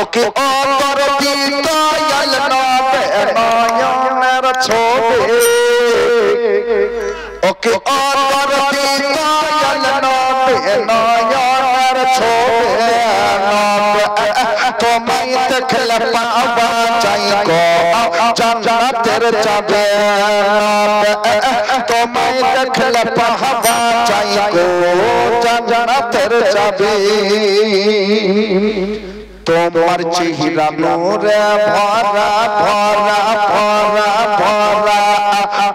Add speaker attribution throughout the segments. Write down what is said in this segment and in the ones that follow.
Speaker 1: ওকে অপরতি দয়াল নবে নয়নের ছবি ওকে অপরতি দয়াল নবে নয়নের ছবি তোমায় দেখলে পাওয়া যায় গো জান্নাতের চাবি তোমায় দেখলে পাওয়া যায় গো জান্নাতের চাবি তোমার চেহারা নূরে ভরা ভরা ভরা ভরা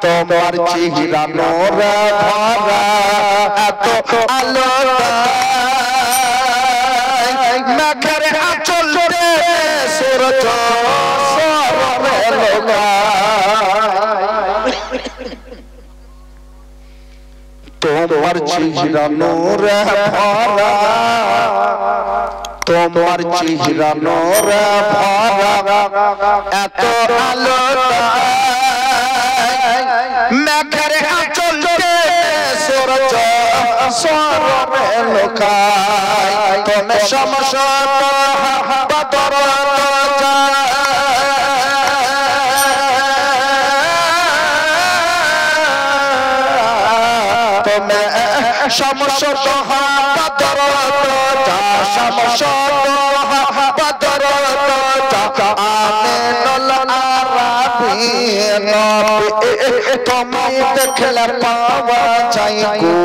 Speaker 1: তোমার চেহারা নূরে ভরা এত আলো মেঘের আঁচল রে সূরজ সরবে তোমার চেহারা নূরে ভরা তোমার চেহারা নূরে ভরা এত আলো মেঘের আঁচল রে সূরজ সরবে লোকায় তুমি সমসত বদর তুমি সমসত বদর সমসত বদর আমিনুল আরাবী নবী তোমায় দেখলে পাওয়া যায় গো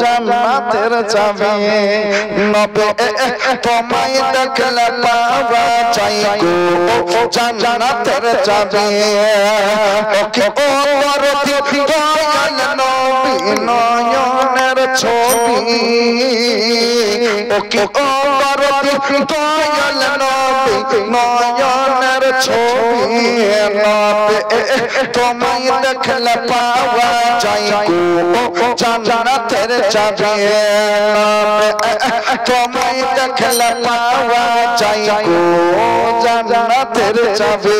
Speaker 1: জান্নাতের চাবি নবী তোমায় দেখলে পাওয়া যায় গো জান্নাতের চাবি ওকে অপরতি দয়াল নবী নয়নের ছবি ওকে অপরতি দয়াল নবী নয়নের ছবি নবী তোমায় দেখলে পাওয়া যায় গো জান্নাতের চাবি তোমায় দেখলে পাওয়া যায় গো জান্নাতের চাবি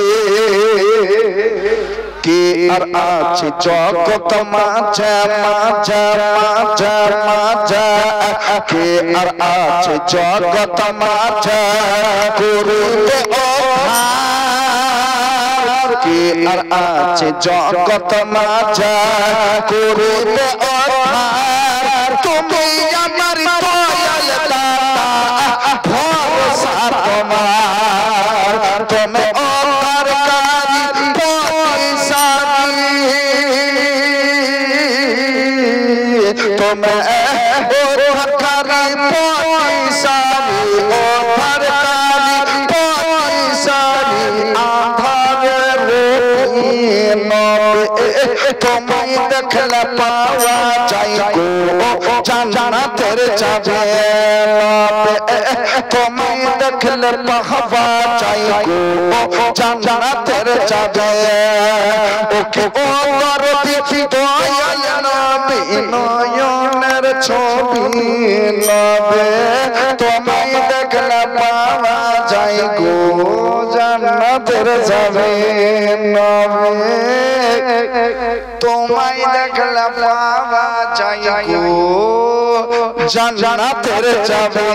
Speaker 1: কে আর আছে জগৎ মাঝে মাঝে মাঝে মাঝে কে আর আছে জগৎ মাঝে করিতে অভাব কে আর আছে জগৎ মাঝে করিতে অভাব তুমি আমার দয়াল দাতা ভরসা তোমার তুমি তুমি ওরকারি পয়সারি ওরকারি পয়সারি আধারের নবী তোমায় দেখলে পাওয়া যায় গো জান্নাতের চাবি নবী তোমায় দেখলে পাওয়া যায় গো জান্নাতের চাবি ওকে অপরতি দয়াল নবী নয়নের ছবি নবী তোমায় দেখলে পাওয়া যায় গো জান্নাতের চাবি নবী তোমায় দেখলে পাওয়া যায় গো জান্নাতের চাবি।